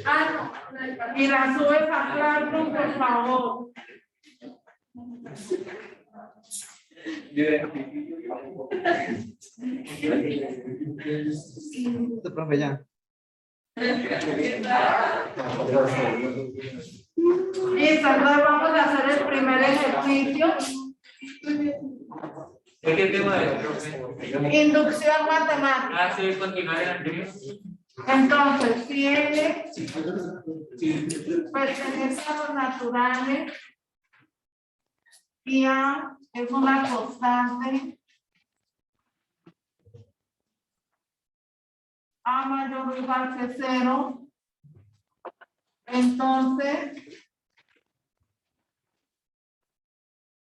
Ah, no. Y la subes a Classroom, por favor. Profe, ya. Listo, entonces vamos a hacer el primer ejercicio. ¿De qué tema es, profe? Inducción matemática. Ah, sí, continuar el anterior. Entonces, si N pertenece a los naturales y A es una constante, A mayor o igual que 0, entonces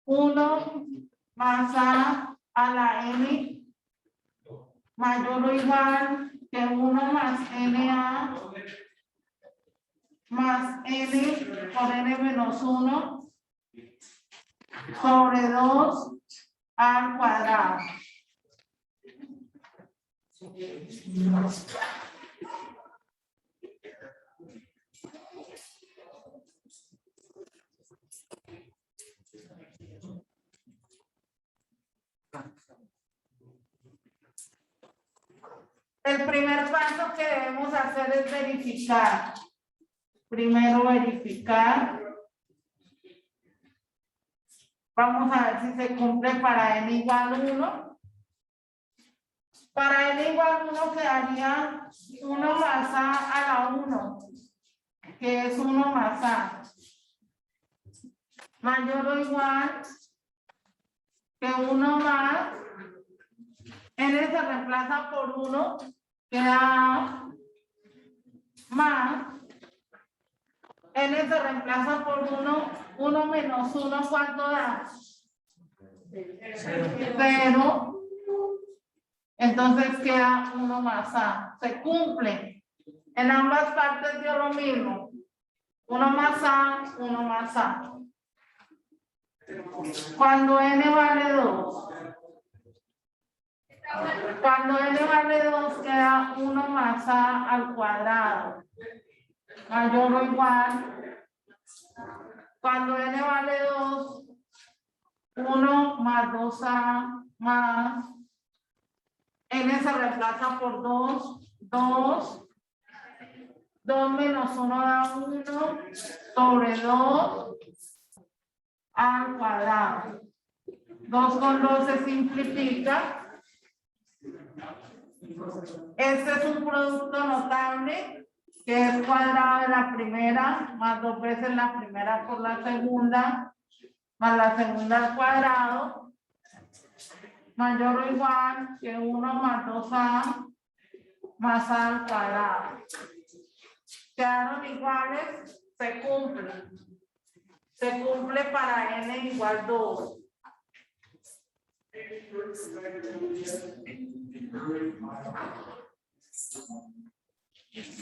1 más a la N mayor o igual que 1 más NA más N por N menos 1 sobre 2 al cuadrado. El primer paso que debemos hacer es verificar. Primero verificar. Vamos a ver si se cumple para n igual 1. Para n igual 1 quedaría 1 más a la 1, que es 1 más a. Mayor o igual que 1 más. N se reemplaza por 1, queda A más. N se reemplaza por 1, 1 menos 1, ¿cuánto da? 0. Entonces queda 1 más A. Se cumple. En ambas partes dio lo mismo. 1 más A, 1 más A. Cuando N vale 2. Cuando N vale 2 queda 1 más A al cuadrado. Mayor o igual. Cuando N vale 2, 1 más 2A más. N se reemplaza por 2, 2. 2 menos 1 da 1 sobre 2 al cuadrado. 2 con 2 se simplifica. Este es un producto notable que es cuadrado de la primera más 2 veces la primera por la segunda más la segunda al cuadrado mayor o igual que 1 más 2A más A al cuadrado. Quedaron iguales, se cumple. Se cumple para n igual 2.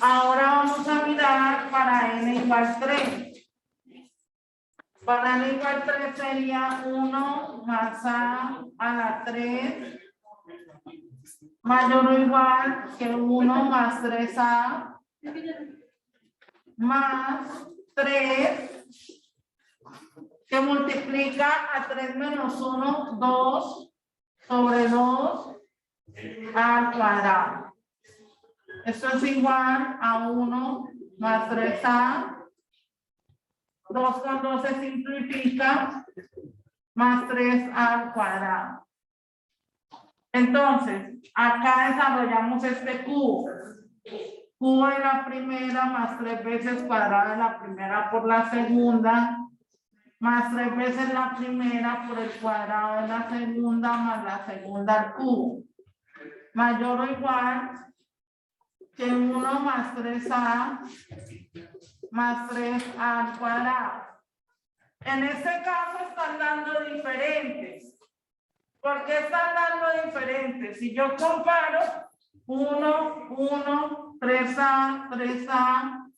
Ahora vamos a mirar para n igual 3. Para n igual 3 sería 1 más a la 3 mayor o igual que 1 más 3a más 3 que multiplica a 3 menos 1, 2 sobre 2 al cuadrado. Esto es igual a 1 más 3a. 2 con 2 se simplifica, más 3 al cuadrado. Entonces, acá desarrollamos este cubo. Cubo de la primera más 3 veces cuadrado de la primera por la segunda, más 3 veces la primera por el cuadrado de la segunda, más la segunda al cubo. Mayor o igual que 1 más 3a más 3 al cuadrado. En este caso están dando diferentes. ¿Por qué están dando diferentes? Si yo comparo 1, 1, 3a, 3a,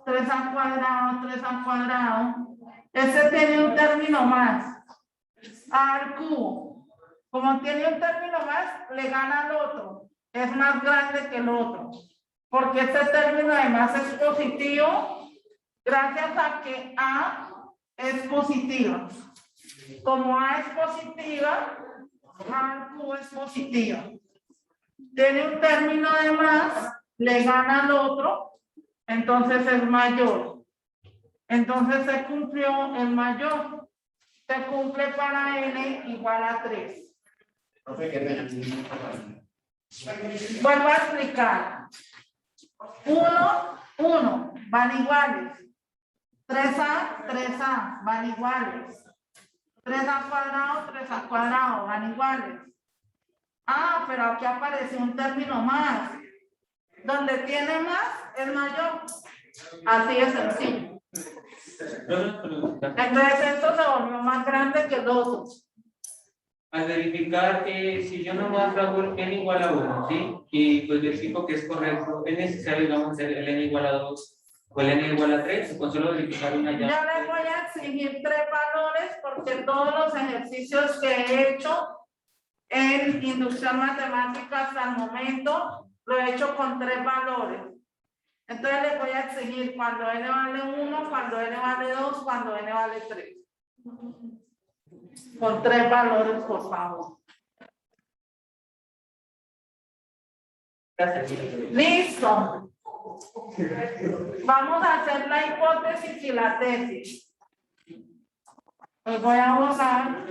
3 al cuadrado, 3 al cuadrado, este tiene un término más, a al cubo. Como tiene un término más, le gana al otro. Es más grande que el otro. Porque este término además es positivo gracias a que A es positiva. Como A es positiva, A al cubo es positiva. Tiene un término de más, le gana al otro, entonces es mayor. Entonces se cumplió el mayor. Se cumple para n igual a 3. Vuelvo a explicar. 1, 1, van iguales. 3a, 3a, van iguales. 3a cuadrado, 3a cuadrado, van iguales. Ah, pero aquí aparece un término más. Donde tiene más, es mayor. Así es sencillo. Entonces esto se volvió más grande que el otro. Al verificar que si yo nomás hago el n igual a 1, ¿sí? Y pues verifico que es correcto, es necesario, digamos, hacer el n igual a 2 o el n igual a 3, o con solo verificar una llave. Yo les voy a exigir 3 valores porque todos los ejercicios que he hecho en inducción matemática hasta el momento lo he hecho con 3 valores. Entonces les voy a exigir cuando n vale 1, cuando n vale 2, cuando n vale 3. Con 3 valores, por favor. Listo. Vamos a hacer la hipótesis y la tesis. Pues voy a borrar.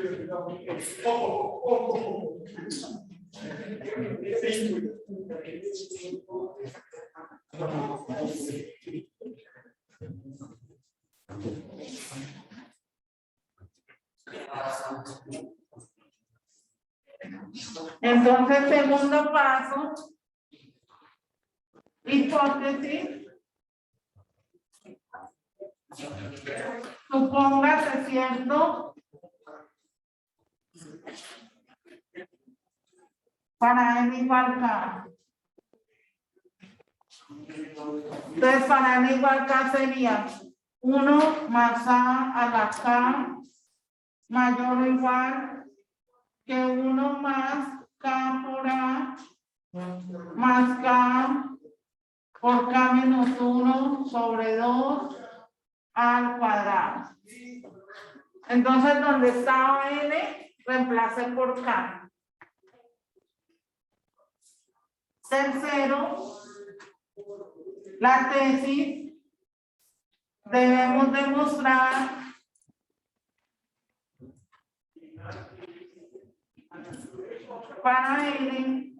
Entonces, segundo paso, hipótesis. Supóngase cierto para n igual k. Entonces, para n igual k sería 1 más a la k mayor o igual que 1 más k por a más k por k menos 1 sobre 2 al cuadrado. Entonces, donde estaba n, reemplacé por k. Tercero, la tesis, debemos demostrar para n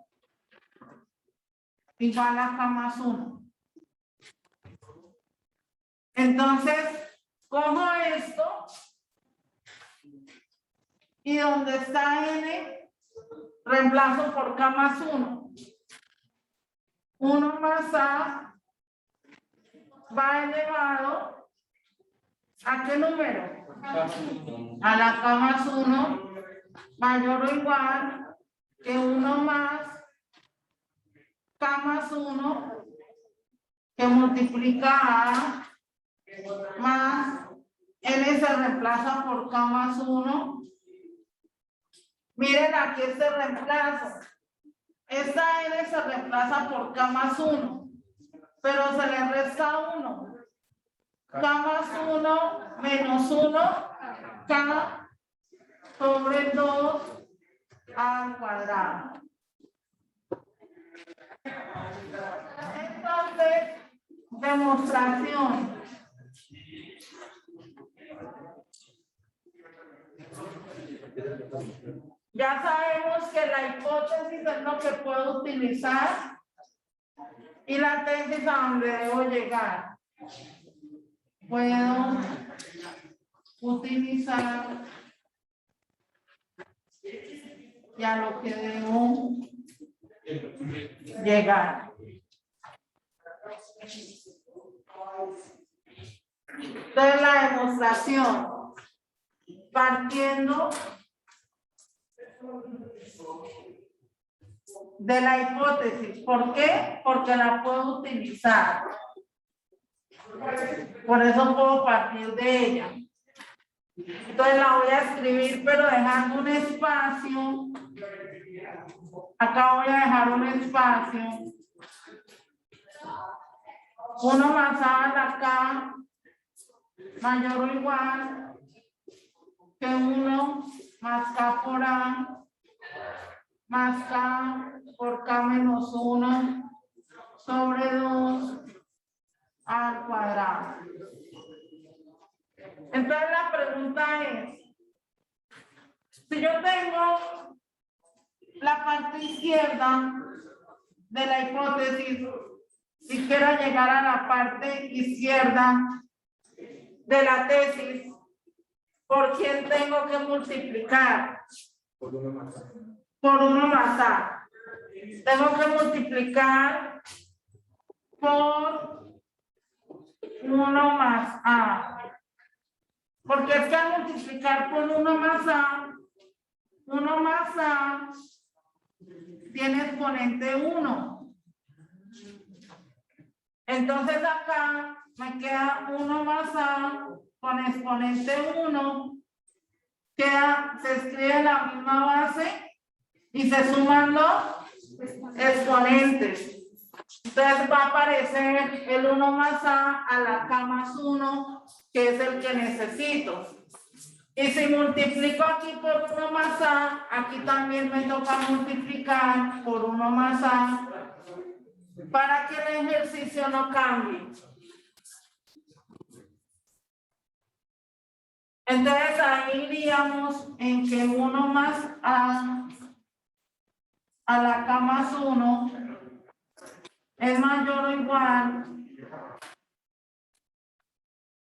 igual a k más 1. Entonces, cojo esto y donde está n, reemplazo por k más 1. 1 más a va elevado ¿a qué número? A la k más 1 mayor o igual que 1 más k más 1 que multiplica a más n se reemplaza por k más 1. Miren aquí este reemplazo. Esta n se reemplaza por k más 1, pero se le resta 1. K más 1 menos 1, k sobre 2 al cuadrado. Entonces, demostración. Ya sabemos que la hipótesis es lo que puedo utilizar y la tesis a donde debo llegar. Puedo utilizar y a lo que debo llegar. Entonces la demostración partiendo de la hipótesis. ¿Por qué? Porque la puedo utilizar. Por eso puedo partir de ella. Entonces la voy a escribir, pero dejando un espacio. Acá voy a dejar un espacio. 1 más A a la K mayor o igual que 1 más K por A más K por K menos 1 sobre 2 al cuadrado. Entonces la pregunta es, si yo tengo la parte izquierda de la hipótesis y quiero llegar a la parte izquierda de la tesis, ¿por quién tengo que multiplicar? Por 1 más A. Por 1 más A. Tengo que multiplicar por 1 más A. Porque es que al multiplicar por 1 más A, 1 más A tiene exponente 1. Entonces acá me queda 1 más A con exponente 1. Se escribe la misma base y se suman los exponentes. Entonces va a aparecer el 1 más A la K más 1, que es el que necesito. Y si multiplico aquí por 1 más A, aquí también me toca multiplicar por 1 más A para que el ejercicio no cambie. Entonces ahí iríamos en que 1 más A la K más 1 es mayor o igual.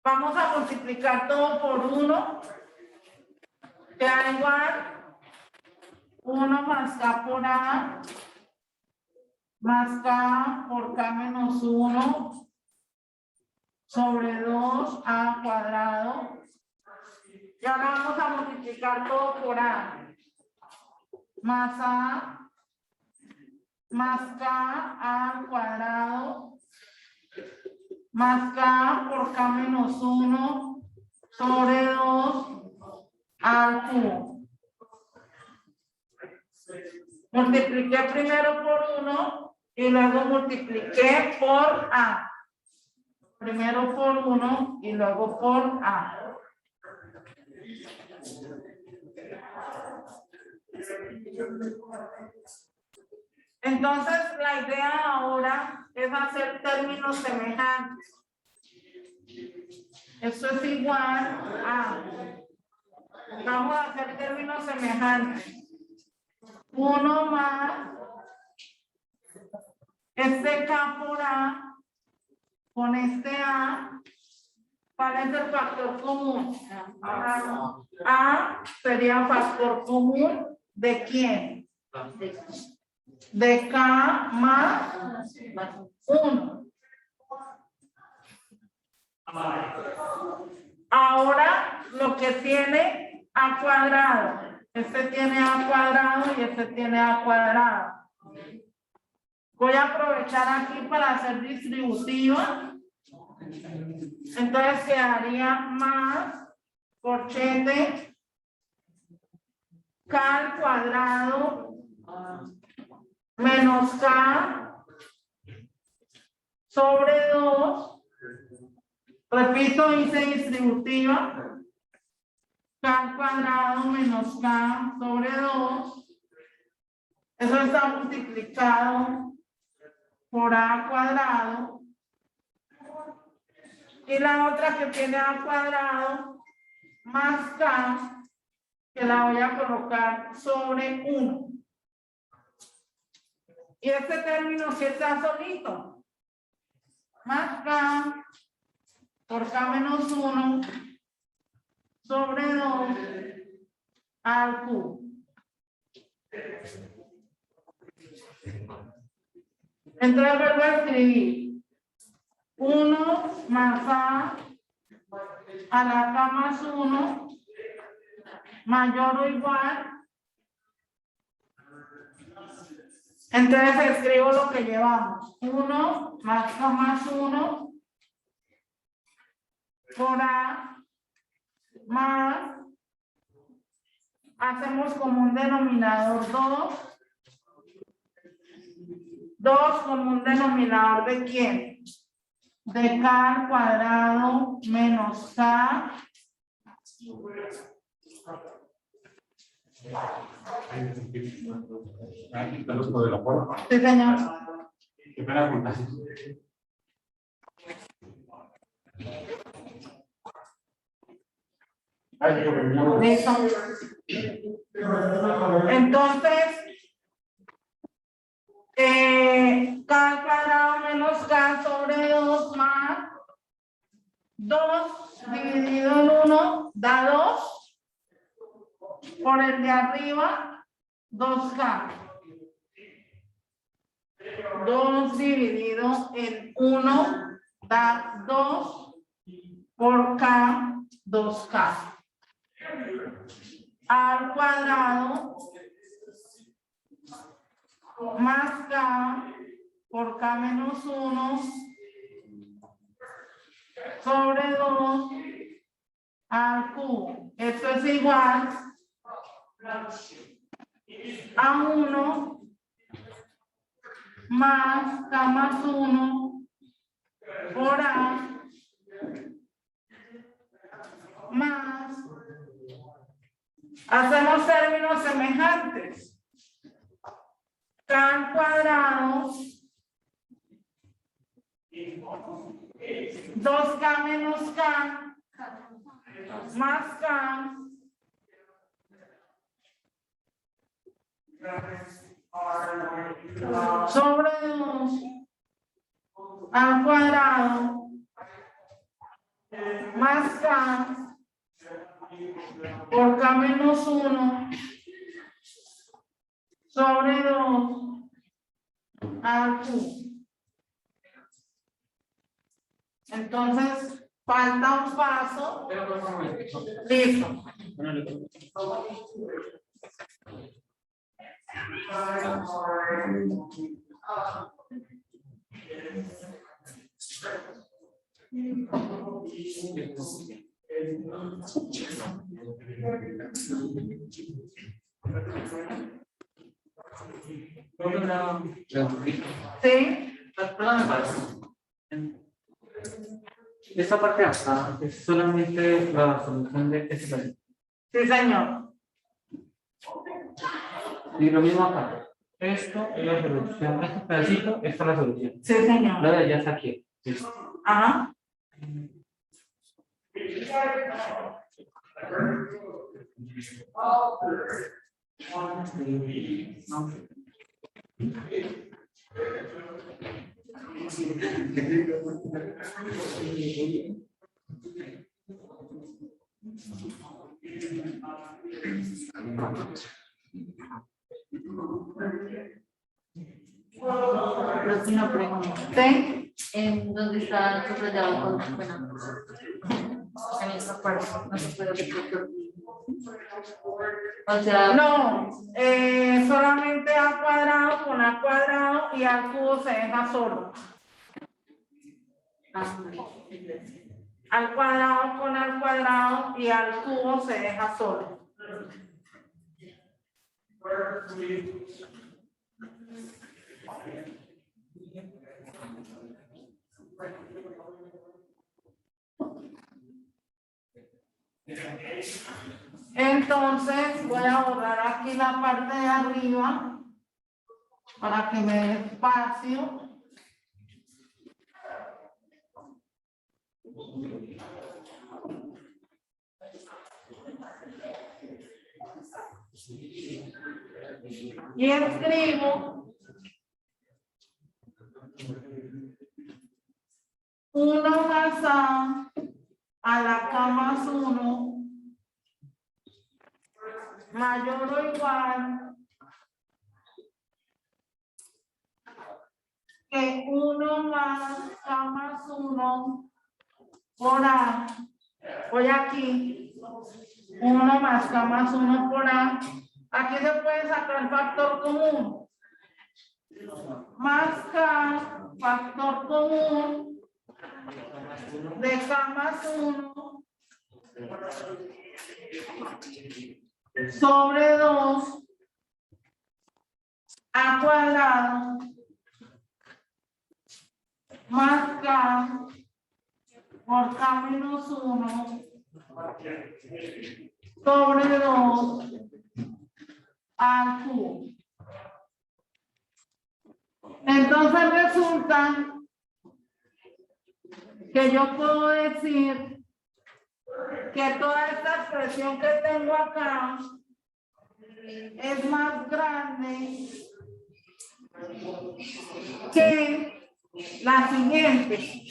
Vamos a multiplicar todo por 1. Queda igual 1 más K por A más K por K menos 1 sobre 2 A cuadrado. Y ahora vamos a multiplicar todo por A. Más A más K al cuadrado más K por K menos 1 sobre 2 al cubo. Multipliqué primero por 1 y luego multipliqué por A. Primero por 1 y luego por A. Entonces, la idea ahora es hacer términos semejantes. Esto es igual a... Vamos a hacer términos semejantes. 1 más este K por A con este A. ¿Cuál es el factor común? A sería factor común ¿de quién? De K más 1. Ahora lo que tiene A cuadrado. Este tiene A cuadrado y este tiene A cuadrado. Voy a aprovechar aquí para hacer distributiva. Entonces quedaría más corchete K al cuadrado menos K sobre 2. Repito, hice distributiva. K al cuadrado menos K sobre 2. Eso está multiplicado por A cuadrado. Y la otra que tiene A cuadrado más K, que la voy a colocar sobre 1. Y este término sí está solito. Más K por K menos 1 sobre 2 al cubo. Entonces vuelvo a escribir 1 más A la K más 1 mayor o igual. Entonces escribo lo que llevamos. 1 más K más 1 por A más, hacemos como un denominador 2. 2 como un denominador ¿de quién? de K al cuadrado menos K. Sí, señor. Listo. Entonces, K al cuadrado menos K sobre 2 más 2 dividido en 1 da 2. Por el de arriba, 2K. 2 dividido en 1 da 2 por K, 2K. Al cuadrado más K por K menos 1 sobre 2 al cubo. Esto es igual a 1 más K más 1 por A más. Hacemos términos semejantes. K al cuadrado 2K menos K más K sobre 2 al cuadrado más K por K menos 1 sobre 2 al cubo. Entonces, falta un paso. Listo. Sí. Esta parte de acá es solamente la solución de este pedacito. Sí, señor. Y lo mismo acá. Esto es la solución. Este pedacito, esta es la solución. Sí, señor. Lo de allá está aquí. Listo. Ajá. Próxima pregunta. Sí. ¿En dónde está subrayado con bueno, en esta parte? No se puede repetir. O sea, No, solamente A cuadrado con A cuadrado y al cubo se deja solo. Al cuadrado con al cuadrado y al cubo se deja solo. Entonces voy a borrar aquí la parte de arriba para que me dé espacio. Y escribo 1 más a la K más 1 mayor o igual que 1 más K más 1 por A. Voy aquí. 1 más K más 1 por A. Aquí se puede sacar el factor común. Más K, factor común de K más 1 sobre 2 A cuadrado más K por K menos 1 sobre 2 al cubo. Entonces resulta que yo puedo decir que toda esta expresión que tengo acá es más grande que la siguiente.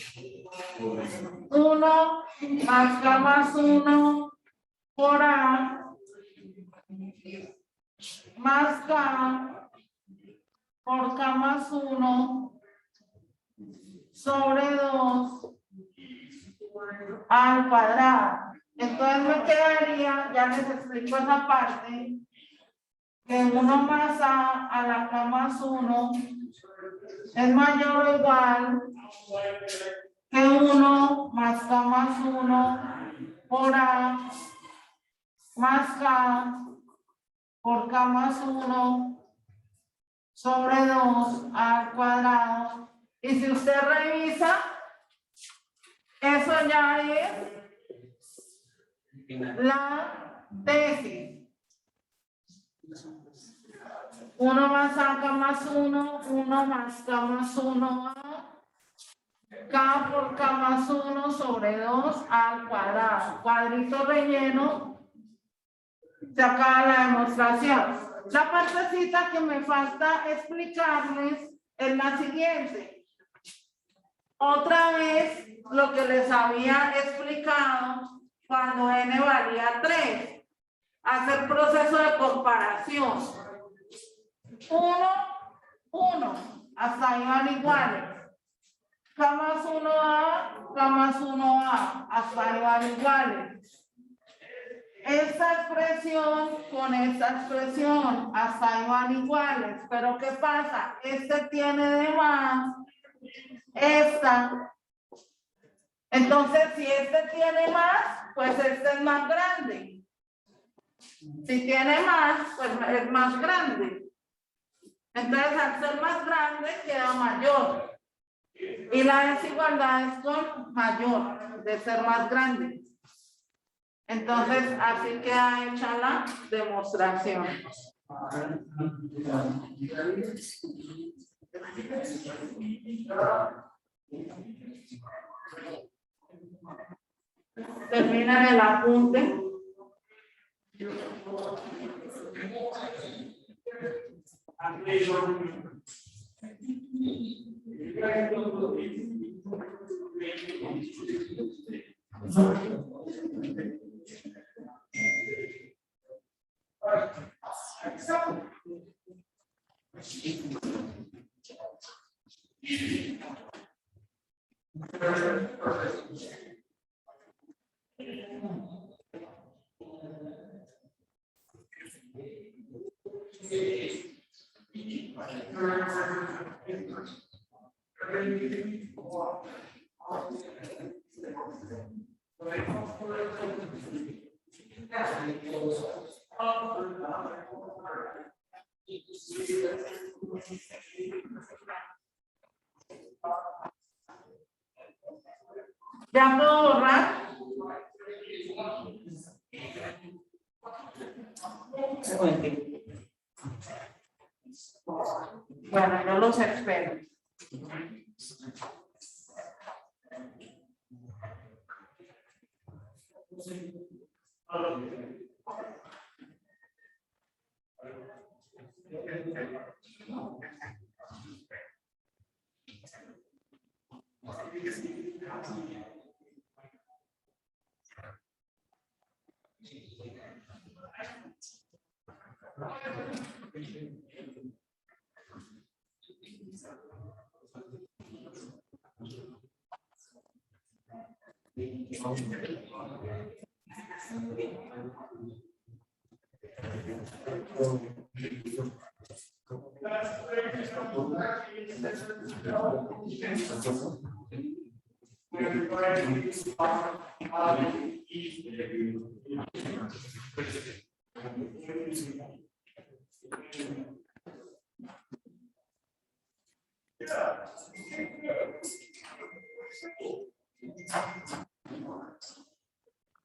1 más K más 1 por A más K por K más 1 sobre 2 al cuadrado. Entonces me quedaría, ya les explico esa parte, que 1 más A la K más 1 es mayor o igual que 1 más K más 1 por A más K por K más 1 sobre 2 al cuadrado. Y si usted revisa, eso ya es la tesis. 1 más A, K más 1, 1 más K más 1 A, K por K más 1 sobre 2 al cuadrado. Cuadrito relleno. Se acaba la demostración. La partecita que me falta explicarles es la siguiente. Otra vez lo que les había explicado cuando n valía 3. Hacer proceso de comparación. 1, 1. Hasta ahí van iguales. K más 1A, K más 1A. Hasta ahí van iguales. Esta expresión con esta expresión hasta ahí van iguales, pero ¿qué pasa? Este tiene de más esta. Entonces, si este tiene más, pues este es más grande. Si tiene más, pues es más grande. Entonces, al ser más grande, queda mayor. Y la desigualdad es con mayor, de ser más grande. Entonces, así queda hecha la demostración. Terminan el apunte. ¿Ya puedo borrar? Bueno, yo los espero.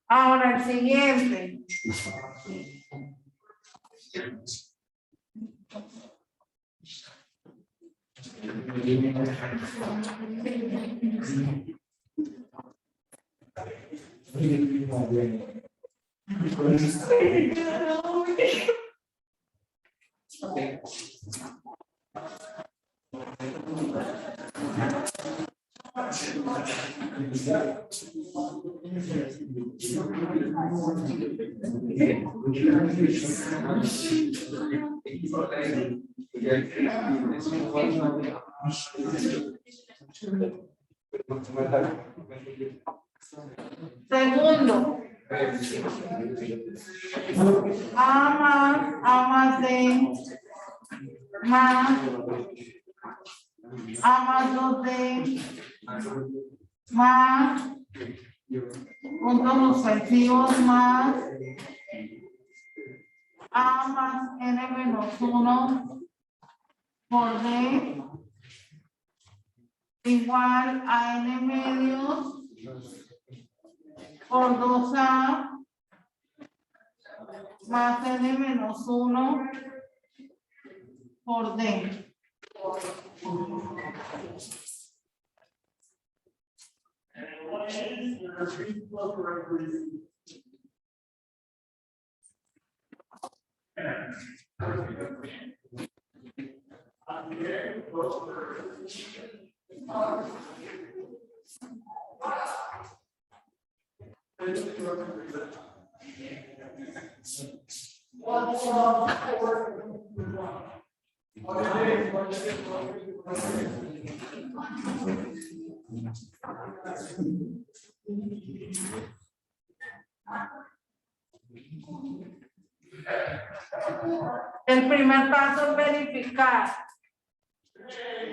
Ahora el siguiente. Segundo. A más D más A más 2D más puntos suspensivos más A más N menos 1 por D igual a N medios por 2A más N menos 1 por D. El primer paso es verificar.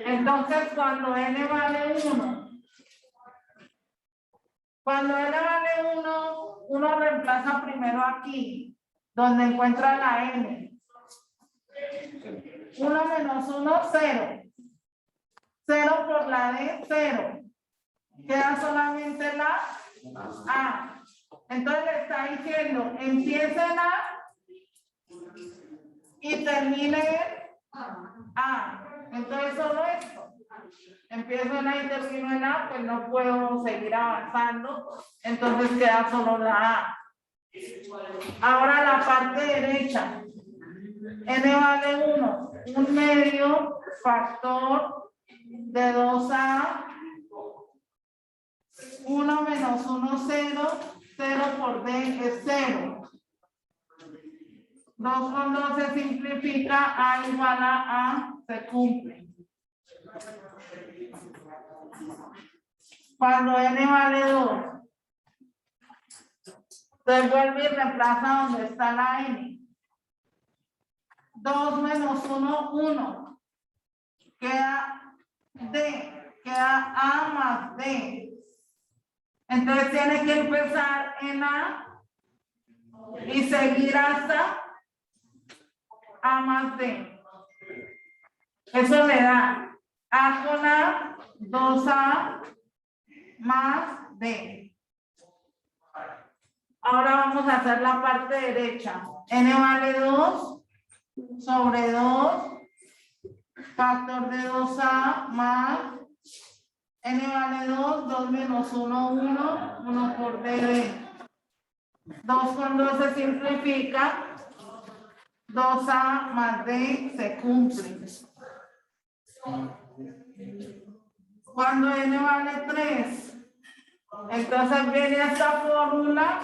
Entonces, cuando N vale 1, uno reemplaza primero aquí, donde encuentra la N. 1 menos 1, 0. 0 por la D, 0. Queda solamente la A. Entonces le está diciendo, empiece en A y termine en A. Entonces solo esto. Empiezo en A y termino en A, pues no puedo seguir avanzando. Entonces queda solo la A. Ahora la parte derecha. N vale 1. Un medio factor de 2A. 1 menos 1, 0. 0 por D es 0. 2 con 2 se simplifica. A igual a A se cumple. Cuando N vale 2. Entonces vuelve y reemplaza donde está la N. 2 menos 1, 1. Queda D. Queda A más D. Entonces tiene que empezar en A y seguir hasta A más D. Eso le da A con A, 2A más D. Ahora vamos a hacer la parte derecha. N vale 2 sobre 2, factor de 2A más N vale 2, 2 menos 1, 1, 1 por D. 2 con 2 se simplifica, 2A más D se cumple. Cuando N vale 3, entonces viene esta fórmula,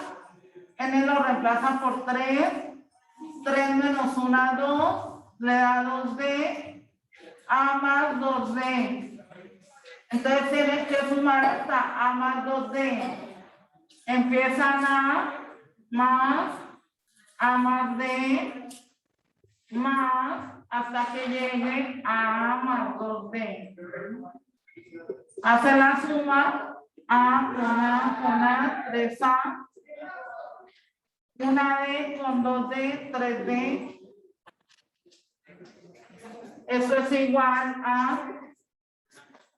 N lo reemplaza por 3, 3 menos 1, 2, le da 2D, A más 2D. Entonces tienes que sumar hasta A más 2D. Empiezan A más D más hasta que llegue a A más 2D. Hace la suma A con A, 3A. 1D con 2D, 3D. Eso es igual a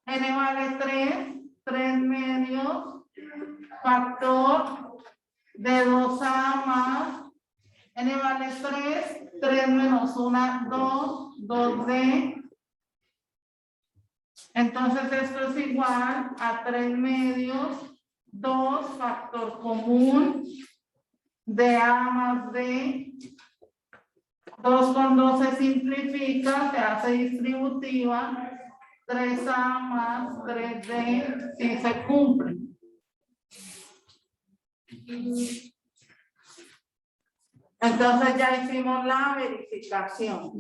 N vale 3, 3 medios, factor de 2A más, n vale 3, 3 menos 1, 2, 2D. Entonces esto es igual a 3 medios, 2 factor común de A más D. 2 con 2 se simplifica, se hace distributiva. 3A más 3D si se cumple. Entonces ya hicimos la verificación.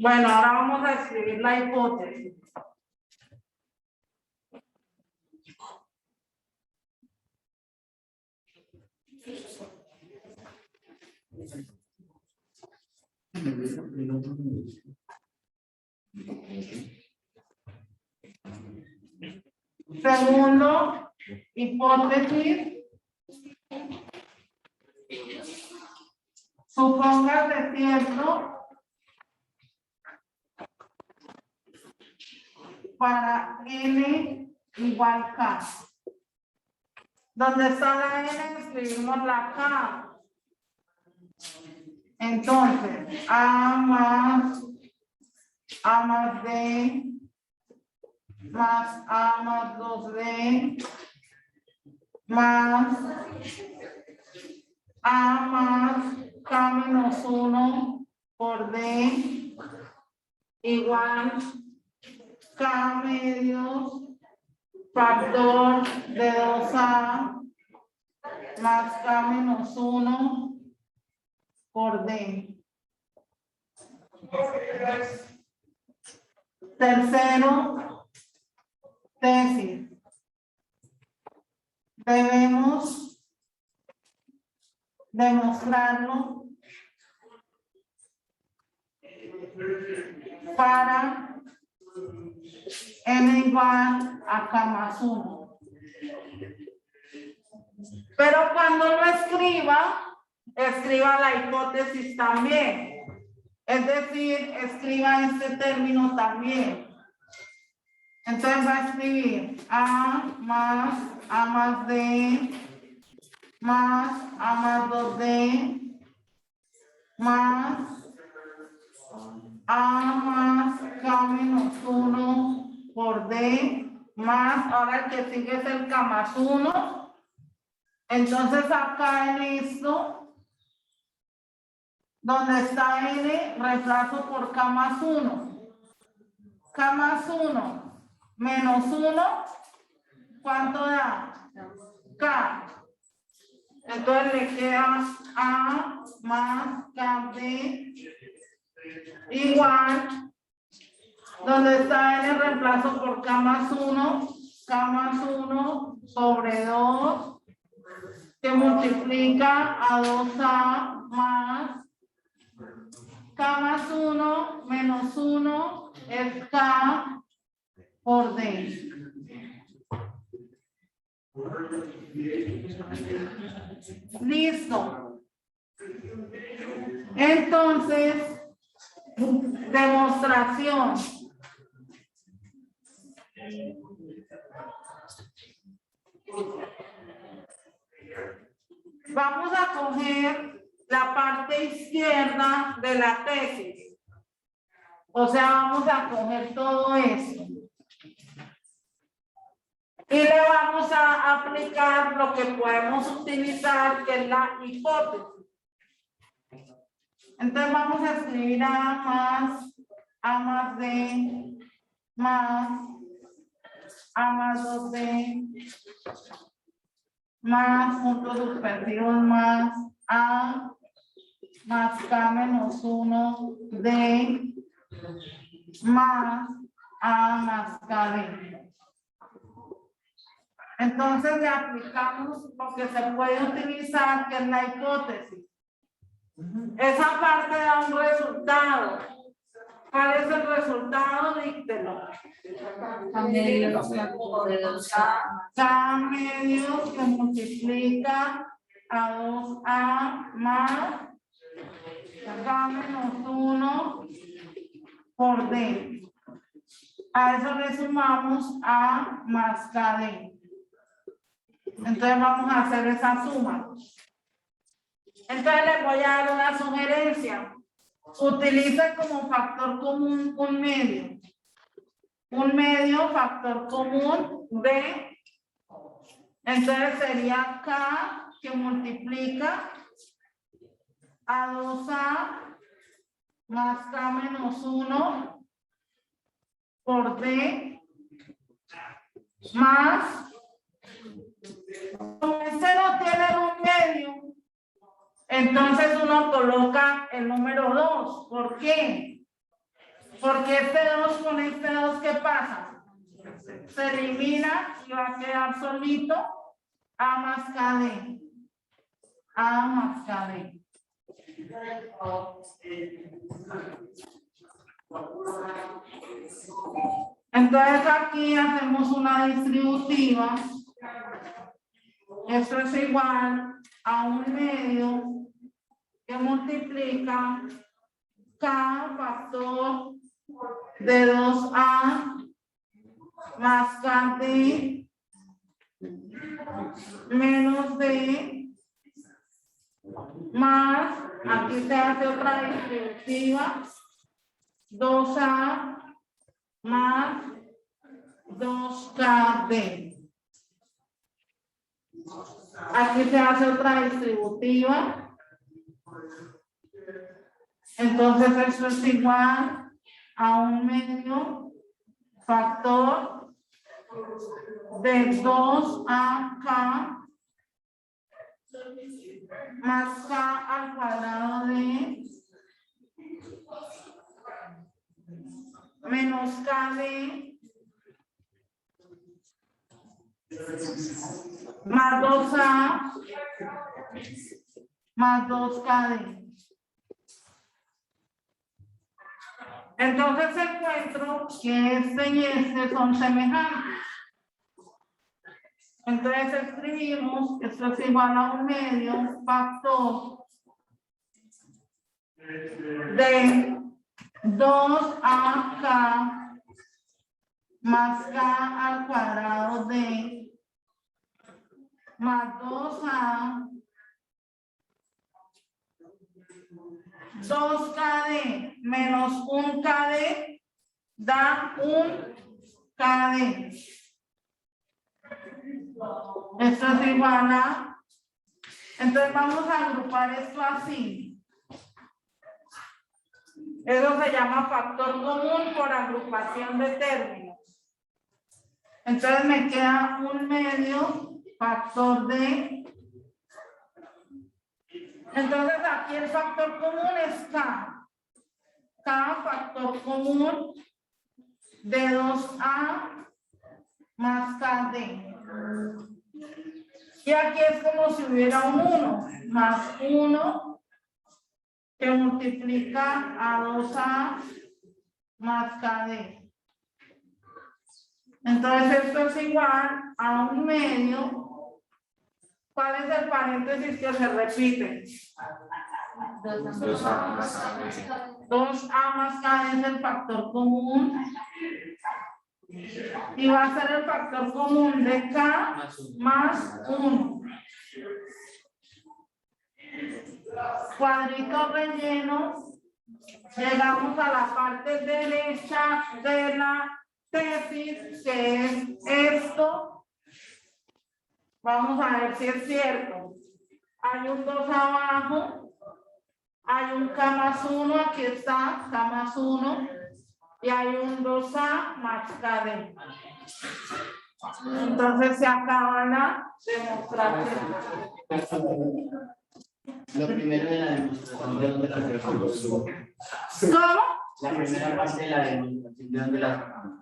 Bueno, ahora vamos a escribir la hipótesis. Segundo, hipótesis. Supóngase cierto para n igual k. ¿Dónde está la n? Escribimos la k. Entonces, A más D más A más 2D más A más K menos 1 por D igual K medios factor de 2A más K menos 1 por D. Tercero, tesis. Debemos demostrarlo para n igual a k más 1. Pero cuando lo escriba la hipótesis también. Es decir, escriba este término también. Entonces va a escribir A más D más A más 2D más A más K menos 1 por D más, ahora el que sigue es el K más 1. Entonces acá en esto, donde está N, reemplazo por K más 1. K más 1 menos 1, ¿cuánto da? K. Entonces le queda A más KD igual, donde está N, reemplazo por K más 1 sobre 2, que multiplica a 2A más K más 1 menos 1 es K por D. Listo. Entonces, demostración. Vamos a coger la parte izquierda de la tesis. O sea, vamos a coger todo esto. Y le vamos a aplicar lo que podemos utilizar, que es la hipótesis. Entonces vamos a escribir A más D más A más 2D más puntos suspensivos más A más K menos 1D más A más KD. Entonces le aplicamos lo que se puede utilizar, que es la hipótesis. Esa parte da un resultado. ¿Cuál es el resultado? Díctelo. K medios de 2A. K medios que multiplica a 2A más K menos 1 por D. A eso le sumamos A más KD. Entonces vamos a hacer esa suma. Entonces les voy a dar una sugerencia. Utilice como factor común un medio. Un medio, factor común D. Entonces sería K que multiplica a 2A más K menos 1 por D más, como este no tiene un medio, entonces uno coloca el número 2. ¿Por qué? Porque este 2 con este 2, ¿qué pasa? Se elimina y va a quedar solito A más KD. A más KD. Entonces aquí hacemos una distributiva. Esto es igual a un medio que multiplica K factor de 2A más KD menos D más, aquí se hace otra distributiva, 2A más 2KD. Aquí se hace otra distributiva. Entonces esto es igual a un medio factor de 2AK más K al cuadrado de menos KD más 2A más 2KD. Entonces encuentro que este y este son semejantes. Entonces escribimos, esto es igual a un medio factor de 2AK más K al cuadrado de más 2A 2KD menos 1KD da 1KD. Esto es igual a, entonces vamos a agrupar esto así. Eso se llama factor común por agrupación de términos. Entonces me queda un medio factor de. Entonces aquí el factor común es K. K factor común de 2A más KD. Y aquí es como si hubiera un 1 más 1 que multiplica a 2A más KD. Entonces esto es igual a un medio. ¿Cuál es el paréntesis que se repite? 2A más KD es el factor común. Y va a ser el factor común de K más 1. Cuadritos rellenos. Llegamos a la parte derecha de la tesis, que es esto. Vamos a ver si es cierto. Hay un 2 abajo. Hay un K más 1, aquí está, K más 1, y hay un 2A más KD. Entonces se acaba la demostración. Lo primero de la demostración, ¿de dónde la sacamos? ¿Cómo? La primera parte de la demostración, ¿de dónde la sacamos?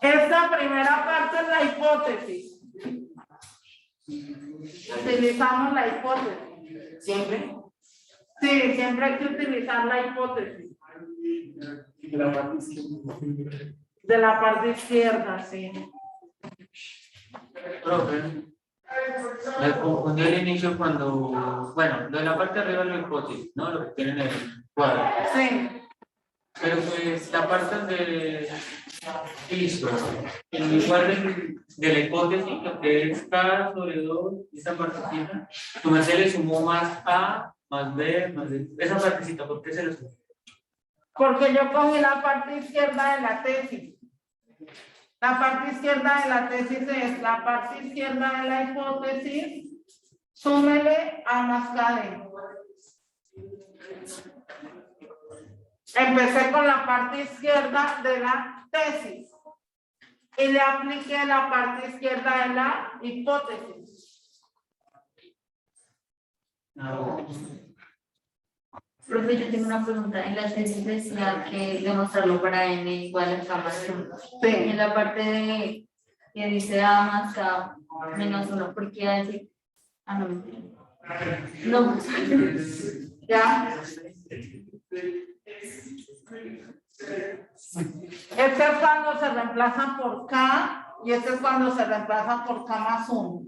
Esta primera parte es la hipótesis. Utilizamos la hipótesis. ¿Siempre? Sí, siempre hay que utilizar la hipótesis. De la parte izquierda, sí. Profe, me confundí al inicio cuando, bueno, de la parte de arriba es la hipótesis, ¿no? Lo que tienen en el cuadro. Sí. Pero pues la parte de listo, en lugar de la hipótesis, lo que es K sobre 2, esa partecita, tu merced le sumó más A, más B, más D. Esa partecita, ¿por qué se le sumó? Porque yo cogí la parte izquierda de la tesis. La parte izquierda de la tesis es la parte izquierda de la hipótesis, súmele A más KD. Empecé con la parte izquierda de la tesis y le apliqué la parte izquierda de la hipótesis. Profe, yo tengo una pregunta. En la tesis decía que demostrarlo para n igual a K más 1. Sí. En la parte de que dice A más K menos 1, ¿por qué iba a decir? Ah, no, mentira. No. ¿Ya? Este es cuando se reemplazan por K y este es cuando se reemplazan por K más 1.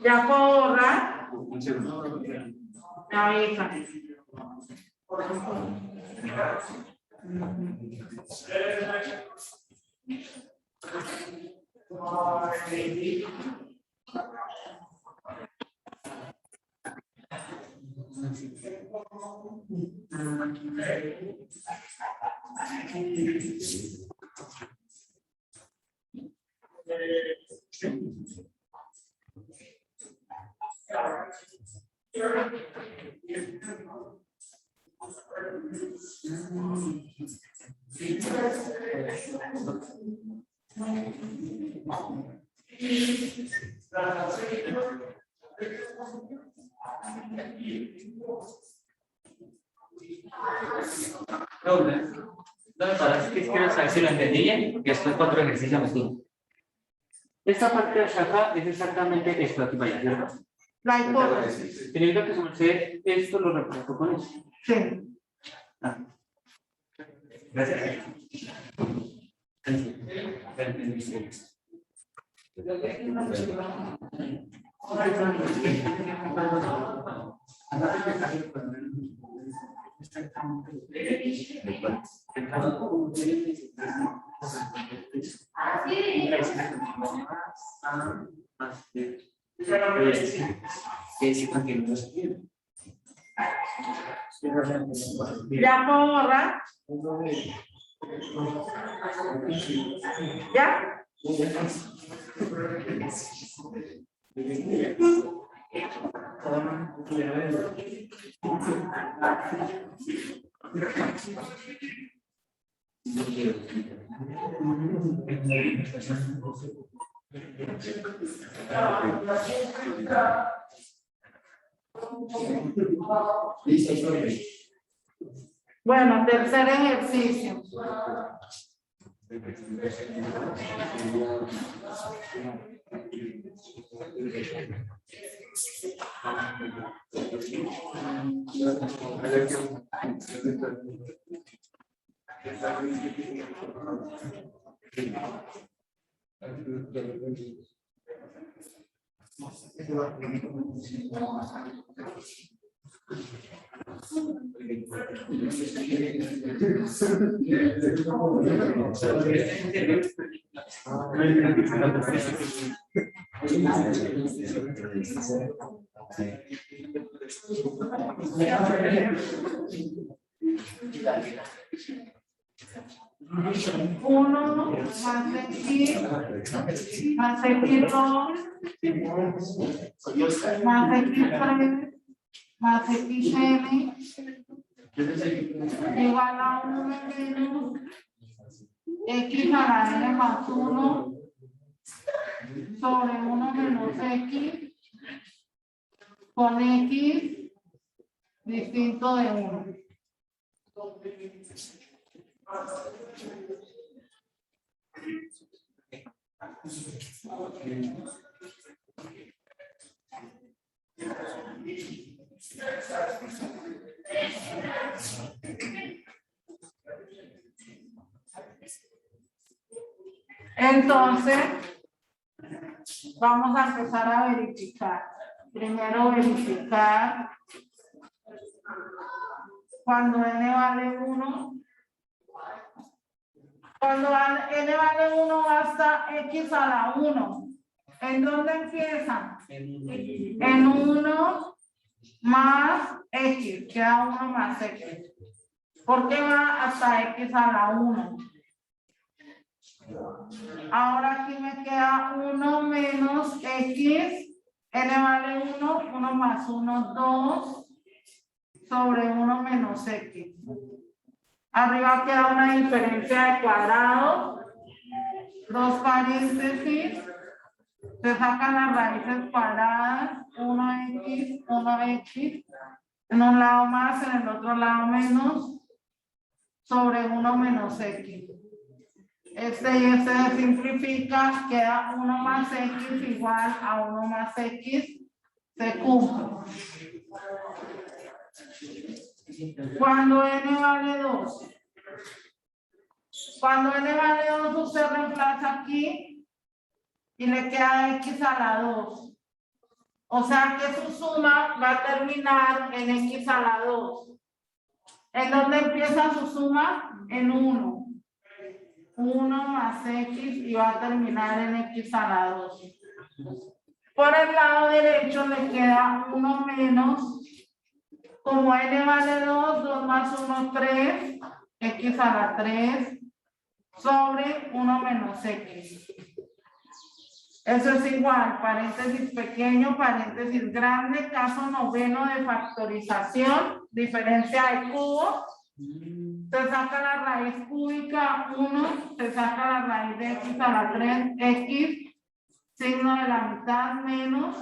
¿Ya puedo borrar? Me avisan. No, para es que quiero saber si lo entendí bien, porque estos 4 ejercicios me estuvo. Esta parte de acá es exactamente esto aquí para allá, ¿cierto? La hipótesis. Significa que su merced esto lo representó con eso. Sí. Ah. Gracias. ¿Ya puedo borrar? ¿Ya? Bueno, tercer ejercicio. Uno más X más X2 más X3 más XN igual a 1 menos X a la N más 1 sobre 1 menos X con X distinto de 1. Entonces, vamos a empezar a verificar. Primero verificar cuando n vale 1. Cuando n vale 1 hasta x a la 1. ¿En dónde empieza? En 1 más x, queda 1 más x. ¿Por qué va hasta x a la 1? Ahora aquí me queda 1 menos x, n vale 1, 1 más 1, 2, sobre 1 menos x. Arriba queda una diferencia de cuadrados, dos paréntesis, se sacan las raíces cuadradas, 1x, 1x, en un lado más, en el otro lado menos, sobre 1 menos x. Este y este se simplifica, queda 1 más x igual a 1 más x, se cumple. Cuando n vale 2. Cuando n vale 2, usted reemplaza aquí y le queda x a la 2. O sea que su suma va a terminar en x a la 2. ¿En dónde empieza su suma? En 1. 1 más x y va a terminar en x a la 2. Por el lado derecho le queda 1 menos, como n vale 2, 2 más 1, 3, x a la 3, sobre 1 menos x. Eso es igual, paréntesis pequeño, paréntesis grande, caso noveno de factorización, diferencia de cubos. Se saca la raíz cúbica 1, se saca la raíz de x a la 3, x, signo de la mitad, menos,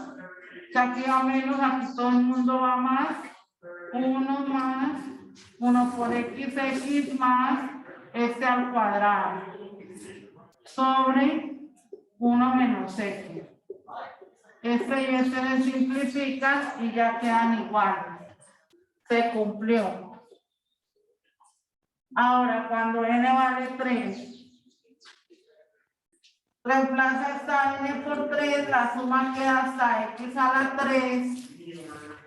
que aquí va menos, aquí todo el mundo va más, 1 más, 1 por x más, este al cuadrado, sobre 1 menos x. Este y este se simplifican y ya quedan iguales. Se cumplió. Ahora, cuando n vale 3, reemplaza esta n por 3, la suma queda hasta x a la 3.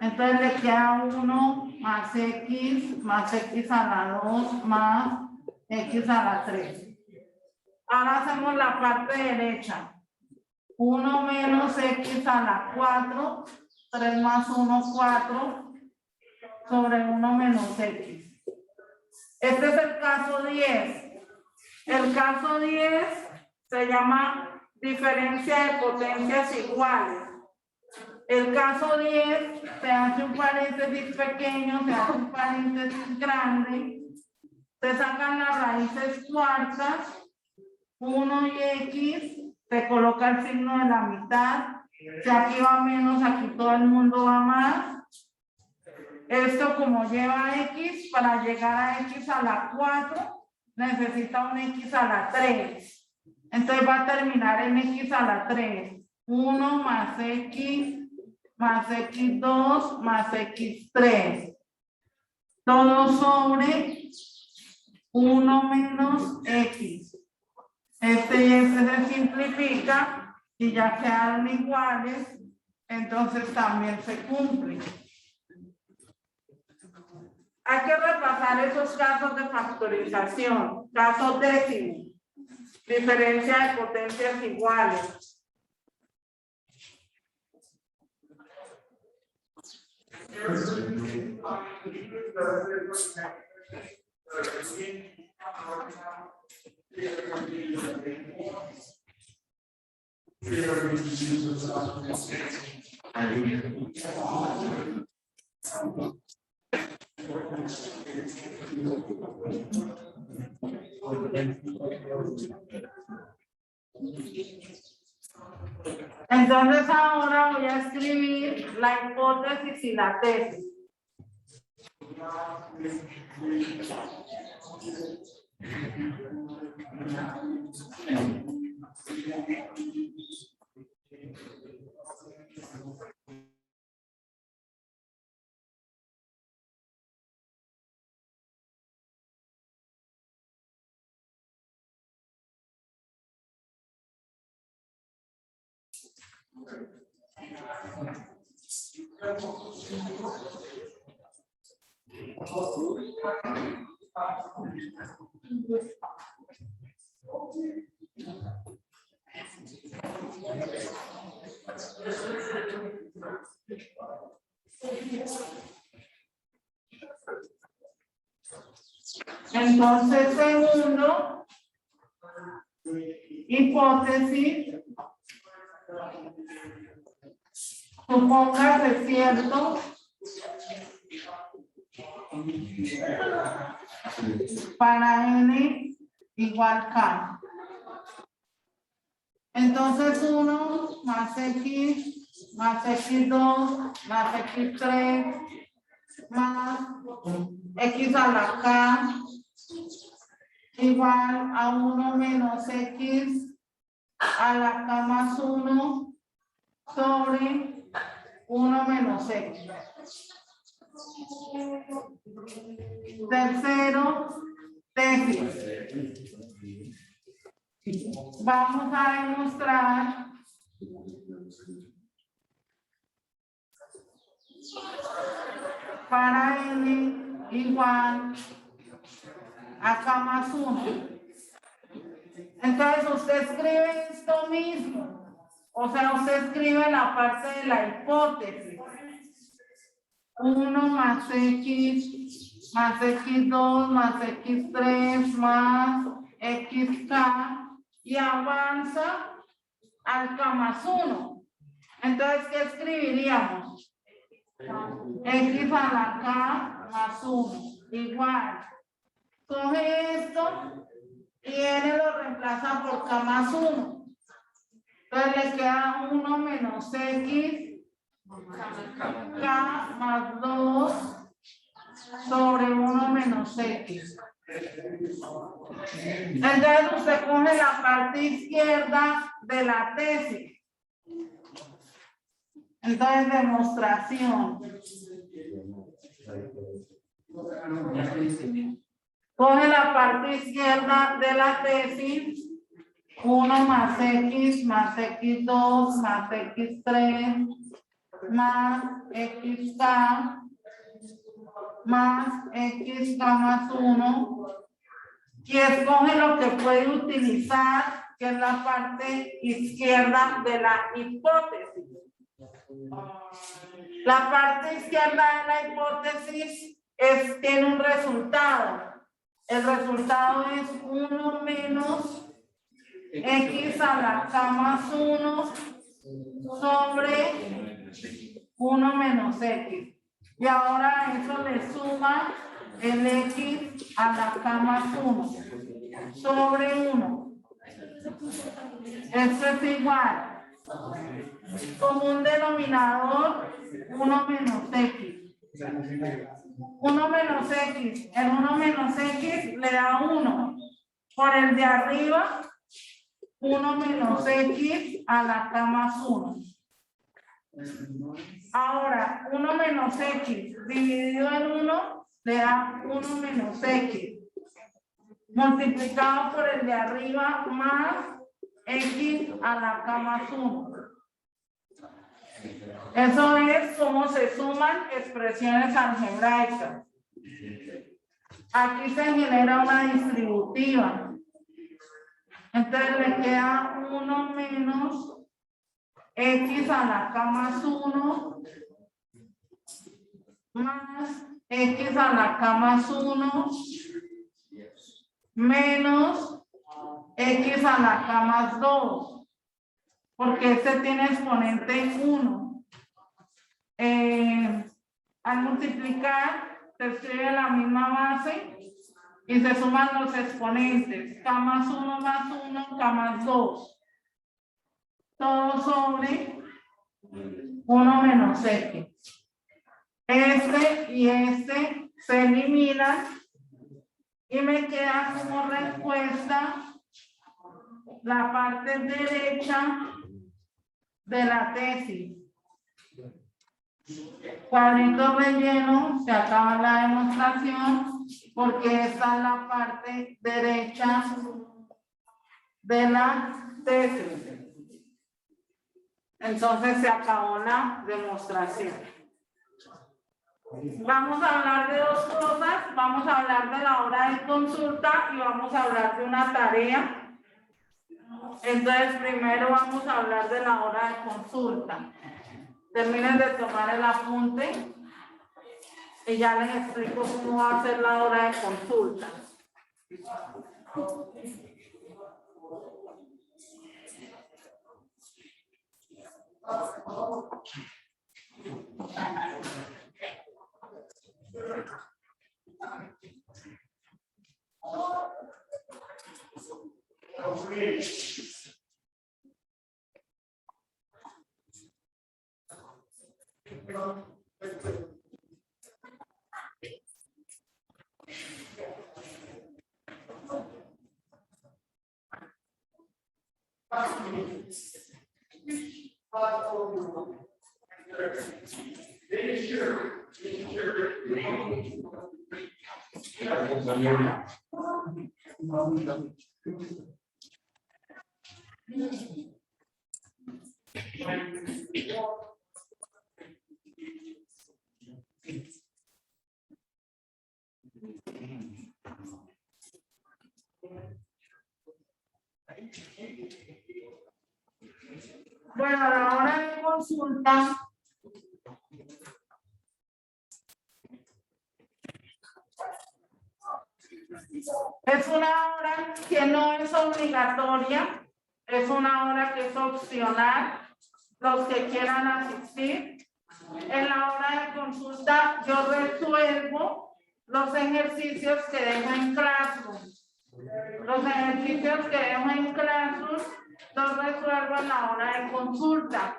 Entonces le queda 1 más x a la 2 más x a la 3. Ahora hacemos la parte derecha. 1 menos x a la 4, 3 más 1, 4, sobre 1 menos x. Este es el caso 10. El caso 10 se llama diferencia de potencias iguales. El caso 10 se hace un paréntesis pequeño, se hace un paréntesis grande, se sacan las raíces cuartas, 1 y x, se coloca el signo de la mitad, si aquí va menos, aquí todo el mundo va más. Esto como lleva x, para llegar a x a la 4, necesita un x a la 3. Entonces va a terminar en x a la 3. 1 más x más x2 más x3. Todo sobre 1 menos x. Este y este se simplifica y ya quedaron iguales, entonces también se cumple. Hay que repasar esos casos de factorización, casos décimos, diferencia de potencias iguales. Entonces ahora voy a escribir la hipótesis y la tesis. Entonces, segundo, hipótesis, supóngase cierto para n igual k. Entonces 1 más x más x2 más x3 más x a la k igual a 1 menos x a la k más 1 sobre 1 menos x. Tercero, tesis. Vamos a demostrar para n igual a k más 1. Entonces usted escribe esto mismo. O sea, usted escribe la parte de la hipótesis. 1 más x más x2 más x3 más xk y avanza al k más 1. Entonces, ¿qué escribiríamos? X a la k más 1 igual. Coge esto y n lo reemplaza por k más 1. Entonces le queda 1 menos x k más 2 sobre 1 menos x. Entonces usted coge la parte izquierda de la tesis. Entonces, demostración. Coge la parte izquierda de la tesis. 1 más x más x2 más x3 más xk más xk más 1 y escoge lo que puede utilizar, que es la parte izquierda de la hipótesis. La parte izquierda de la hipótesis tiene un resultado. El resultado es 1 menos x a la k más 1 sobre 1 menos x. Y ahora a eso le suma el x a la k más 1 sobre 1. Esto es igual. Como un denominador, 1 menos x. 1 menos x. El 1 menos x le da 1. Por el de arriba, 1 menos x a la k más 1. Ahora, 1 menos x dividido en 1 le da 1 menos x. Multiplicado por el de arriba más x a la k más 1. Eso es cómo se suman expresiones algebraicas. Aquí se genera una distributiva. Entonces le queda 1 menos x a la k más 1 más x a la k más 1 menos x a la k más 2, porque este tiene exponente 1. Al multiplicar, se escribe la misma base y se suman los exponentes, k más 1 más 1, k más 2. Todo sobre 1 menos x. Este y este se eliminan y me queda como respuesta la parte derecha de la tesis. Cuadrito relleno, se acaba la demostración porque esta es la parte derecha de la tesis. Entonces se acabó la demostración. Vamos a hablar de dos cosas. Vamos a hablar de la hora de consulta y vamos a hablar de una tarea. Entonces primero vamos a hablar de la hora de consulta. Terminen de tomar el apunte y ya les explico cómo va a ser la hora de consulta. Bueno, a la hora de consulta es una hora que no es obligatoria, es una hora que es opcional. Los que quieran asistir, en la hora de consulta yo resuelvo los ejercicios que dejo en Classroom. Los ejercicios que dejo en Classroom los resuelvo en la hora de consulta.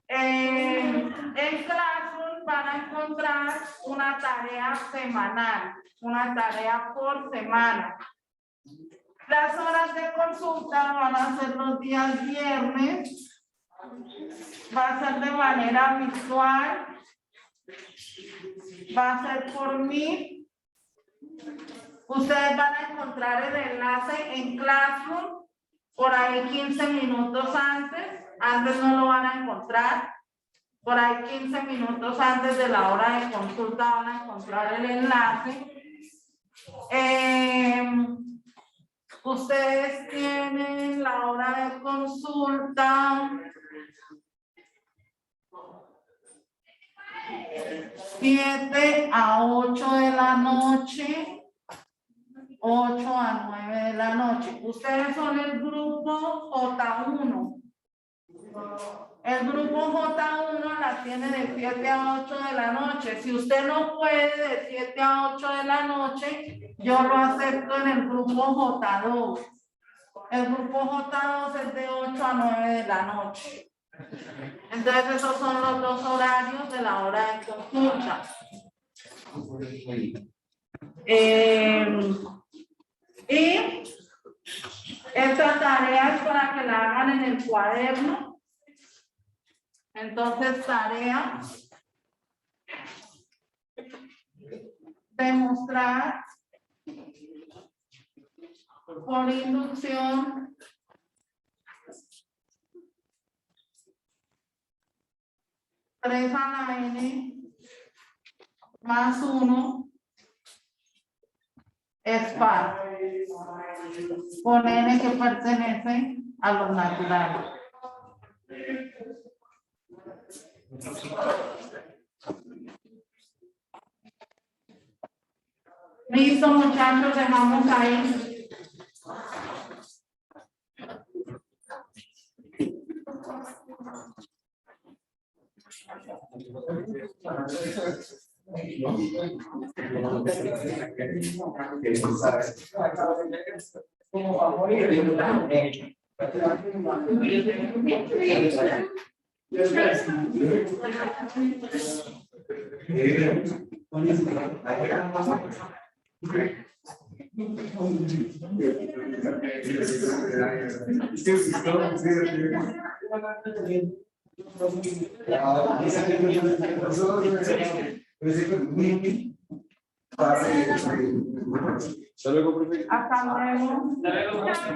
En Classroom van a encontrar una tarea semanal, una tarea por semana. Las horas de consulta van a ser los días viernes, va a ser de manera visual, va a ser por mí. Ustedes van a encontrar el enlace en Classroom por ahí 15 minutos antes no lo van a encontrar, por ahí 15 minutos antes de la hora de consulta van a encontrar el enlace. Ustedes tienen la hora de consulta 7 a 8 de la noche, 8 a 9 de la noche. Ustedes son el grupo J1. El grupo J1 la tiene de 7 a 8 de la noche. Si usted no puede de 7 a 8 de la noche, yo lo acepto en el grupo J2. El grupo J2 es de 8 a 9 de la noche. Entonces esos son los dos horarios de la hora de consulta. Y esta tarea es para que la hagan en el cuaderno. Entonces, tarea, demostrar por inducción tres a la n más 1 es par, con n que pertenece a los naturales. Listo, muchachos, dejamos ahí. Hasta luego. Hasta luego.